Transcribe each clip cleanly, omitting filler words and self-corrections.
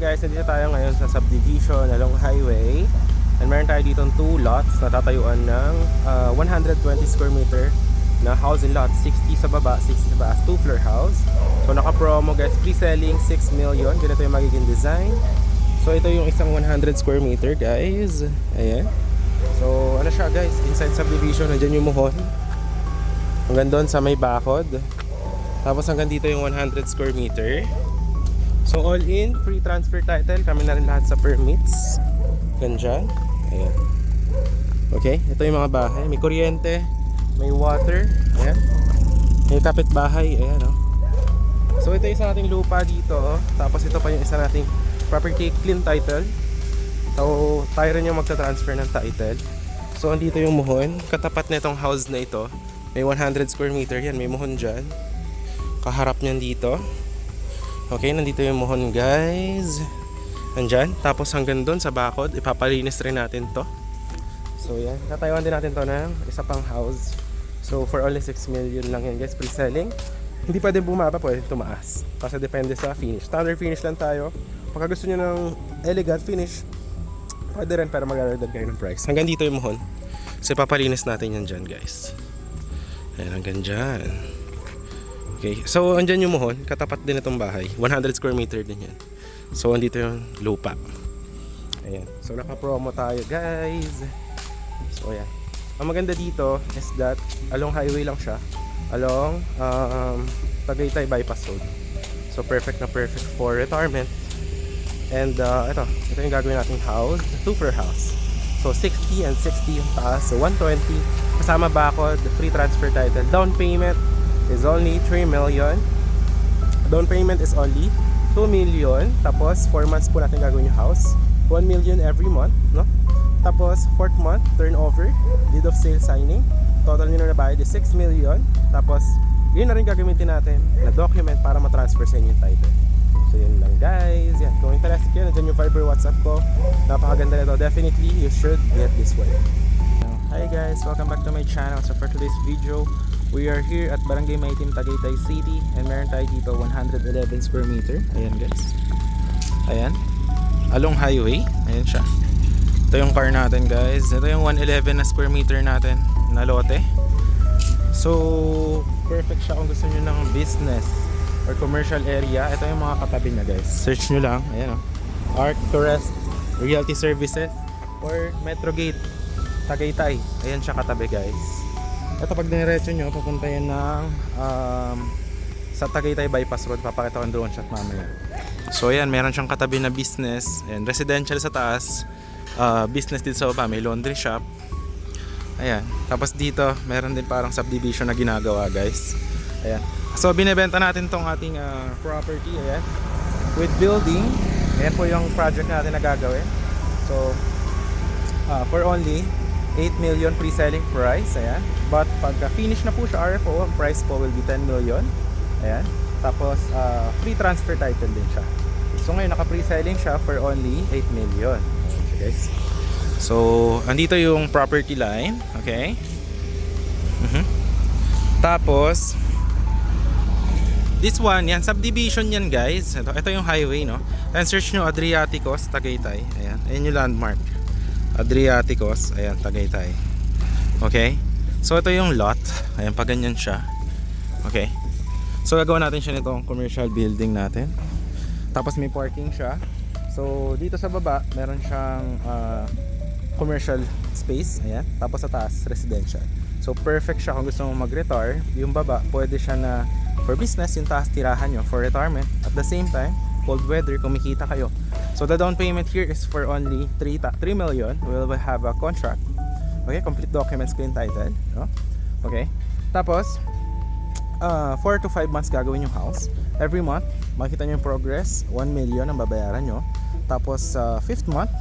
Guys, nandito tayo ngayon sa subdivision along highway. And meron tayo dito 2 lots na tatayuan ng 120 square meter na housing lot. 60 sa baba, 60 sa taas, 2-floor house. So naka-promo guys, pre-selling 6 million. Ganito yung magiging design. So ito yung isang 100 square meter guys. Ayan. So ano siya guys, inside subdivision, nandyan yung muhon. Hanggang doon sa may bakod. Tapos hanggang dito yung 100 square meter. So all in, free transfer title. Kami na rin lahat sa permits. Ganyan. Ayan. Okay, ito yung mga bahay. May kuryente, may water. Ayan. May kapitbahay. Ayan oh. So ito yung isa nating lupa dito oh. Tapos ito pa yung isa nating property clean title. So tayo rin yung magta-transfer ng title. So andito yung muhon. Katapat na itong house na ito. May 100 square meter yan. May muhon dyan. Kaharap niyan dito. Okay, nandito yung muhon guys. Nandyan. Tapos hanggang doon sa bakod, ipapalinis rin natin to. So yan, tatayuan din natin to ng isa pang house. So for only 6 million lang yan guys, pre-selling. Hindi pwede bumaba, pwede tumaas. Kasi depende sa finish. Standard finish lang tayo. Pagka gusto nyo ng elegant finish, pwede rin, pero mag-aradad kayo ng price. Hanggang dito yung muhon. So ipapalinis natin yan dyan guys. Ayan, hanggang dyan. Okay, so andyan yung muhon, katapat din itong bahay. 100 square meter din yan. So andito yung lupa. Ayan, so naka-promo tayo guys. So ayan. Ang maganda dito is that along highway lang siya. Along Tagaytay bypass road. So perfect na perfect for retirement. And ito yung gagawin nating house, 2-floor house. So 60 and 60 yung taas. So 120 kasama bakod, free transfer title. Down payment is only 3 million. Down payment is only 2 million. Tapos 4 months po natin gagawin yung house. 1 million every month, no? Tapos 4th month turnover, deed of sale signing. Total nyo na nabayad is 6 million. Tapos yun na rin gagamitin natin na document para ma-transfer sa inyo yung title. So yun lang guys. Yan, kung interested kayo, nandiyan yung Viber WhatsApp ko. Napakaganda nito. Definitely you should get this one. Hi guys, welcome back to my channel. So for today's video, we are here at Barangay Maitim, Tagaytay City. And meron tayo dito 111 square meter. Ayan guys. Ayan. Along highway. Ayan siya. Ito yung car natin guys. Ito yung 111 na square meter natin na lote. So perfect siya kung gusto nyo ng business or commercial area. Ito yung mga katabi niya guys. Search nyo lang. Ayan o. Arc Tourist Realty Services or Metrogate Tagaytay. Ayan siya katabi guys. Ito pag diniretso nyo, papunta yan ng sa Tagaytay bypass road. Papakita ko ang drone shot mamaya. So ayan, meron siyang katabi na business and residential sa taas, business dito sa baba, may laundry shop. Ayan, tapos dito meron din parang subdivision na ginagawa guys. Ayan, so binebenta natin tong ating property. Ayan, with building. Ayan po yung project natin na gagawin. So for only 8 million pre-selling price. Ayan. But pagka finish na po siya RFO, ang price po will be 10 million. Ayan. Tapos free transfer title din siya. So ngayon naka pre-selling siya for only 8 million. Okay guys. So andito yung property line. Okay. Tapos this one, yan subdivision yan guys. Ito yung highway no. And search nyo Adriaticos, Tagaytay. Ayan. Ayan yung landmark. Adriaticos, ayan, Tagaytay. Okay? So ito yung lot. Ayan, pa ganyan siya. Okay? So gagawin natin siya nitong commercial building natin. Tapos may parking siya. So dito sa baba, meron siyang commercial space. Ayan. Tapos sa taas, residential. So perfect siya kung gusto mong mag-retire. Yung baba, pwede siya na for business. Yung taas, tirahan nyo for retirement. At the same time, cold weather, kumikita kayo. So the down payment here is for only 3 million. We will have a contract. Okay, complete documents, clean title, no? Okay. Tapos 4 to 5 months gagawin yung house. Every month, makita nyo yung progress. 1 million ang babayaran nyo. Tapos 5th month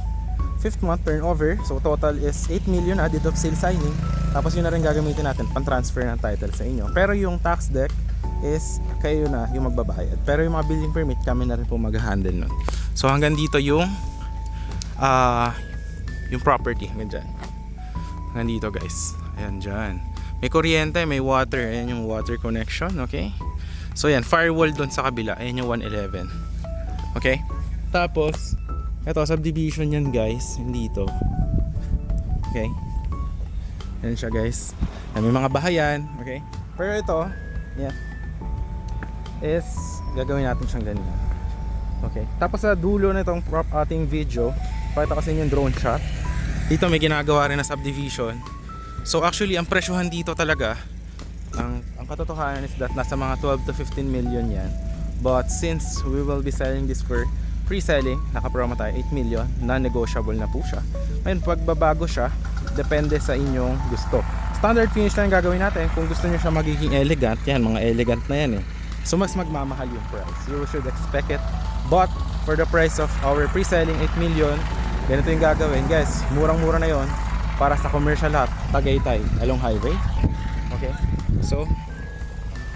turnover. So total is 8 million na deed of sale signing. Tapos yun na rin gagamitin natin pang-transfer ng title sa inyo. Pero yung tax deck is kayo na yung magbabayad. Pero yung mga building permit, kami na rin po mag-handle nun. So hanggang dito yung property hanggang dyan. Hanggang dito guys. Ayan dyan. May kuryente, may water. Ayan yung water connection. Okay. So yan, firewall doon sa kabila. Ayan yung 111. Okay. Tapos, ito, subdivision yan guys, dito. Okay? Yan siya guys. May mga bahayan, okay? Pero ito, yeah, is gagawin natin siyang ganyan. Okay? Tapos sa dulo na itong ating video, pakita ko sa inyo yung drone shot. Dito may ginagawa rin na subdivision. So actually, ang presyohan dito talaga, ang katotohanan is that nasa mga 12 to 15 million yan. But since we will be selling this for pre-selling, naka-promo tayo 8 million, non-negotiable na po siya. Ngayon, pagbabago siya, depende sa inyong gusto. Standard finish lang gagawin natin. Kung gusto nyo siya magiging elegant, yan, mga elegant na yan eh. So mas magmamahal yung price. You should expect it. But for the price of our pre-selling 8 million, ganito yung gagawin. Guys, murang-mura na yon para sa commercial lot, Tagaytay, along highway. Okay? So,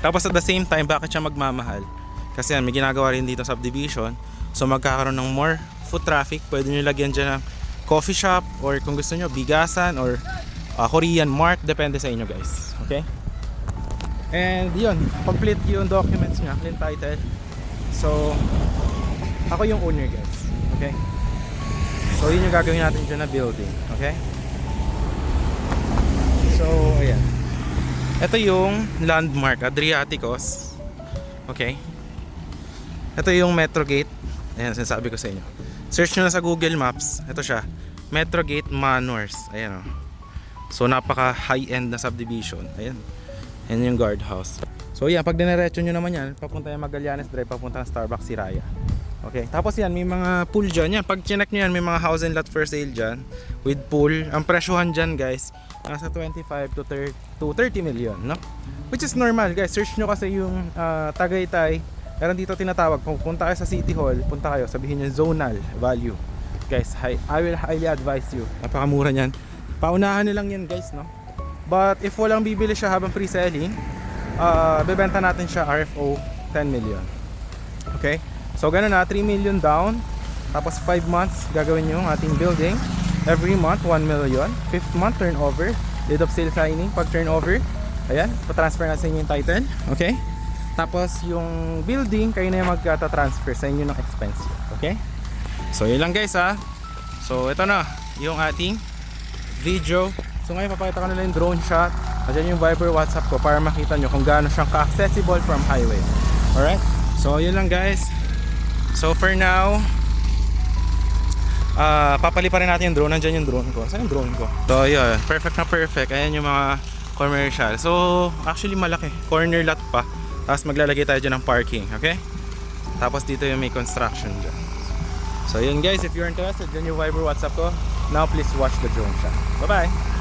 tapos at the same time, bakit siya magmamahal? Kasi yan, may ginagawa rin dito subdivision. So magkakaroon ng more foot traffic. Pwede nyo lagyan dyan ng coffee shop, or kung gusto nyo, bigasan, or Korean mart. Depende sa inyo guys. Okay? And yun, complete yung documents nya, clean title. So, ako yung owner guys. Okay? So yun yung gagawin natin dyan na building. Okay? So, ayan. Ito yung landmark, Adriaticos. Okay? Ito yung Metro Gate. Ayan, sinasabi ko sa inyo. Search nyo na sa Google Maps. Ito siya, Metro Gate Manors. Ayan o. So napaka high-end na subdivision. Ayan. Ayan yung guardhouse. So yan, pag dinerecho nyo naman yan, papunta yung Magallanes Drive, papunta ng Starbucks Siraya. Okay, tapos yan, may mga pool dyan. Yan, pag chinek nyo yan, may mga house and lot for sale dyan with pool. Ang presyohan dyan guys, nasa 25 to 30 million, no? Which is normal guys. Search nyo kasi yung Tagaytay. Meron dito tinatawag, kung punta kayo sa City Hall, punta kayo, sabihin nyo zonal value. Guys, I will highly advise you. Napakamura niyan. Paunahan nilang yan guys, no? But if walang bibili siya habang pre-selling, bebenta natin siya RFO 10 million. Okay? So ganun na, 3 million down. Tapos 5 months gagawin yung ating building. Every month 1 million. 5th month turnover. Date of sale signing pag turnover. Ayan, pa-transfer na sa inyo yung title. Okay? Tapos yung building, kayo na yung magta-transfer sa inyo ng expense. Okay? So yun lang guys ha. So ito na yung ating video. So ngayon papakita ko na lang yung drone shot. Nandiyan yung Viber, WhatsApp ko para makita nyo kung gaano siyang ka-accessible from highway. Alright? So yun lang guys. So for now, papaliparin natin yung drone. Nandiyan yung drone ko. Saan yung drone ko? So yun, perfect na perfect. Ayan yung mga commercial. So actually malaki, corner lot pa. Tapos maglalagay tayo dyan ng parking, okay? Tapos dito yung may construction dyan. So yun guys, if you're interested, dyan yung Viber, WhatsApp ko. Now please watch the drone shot. Bye bye!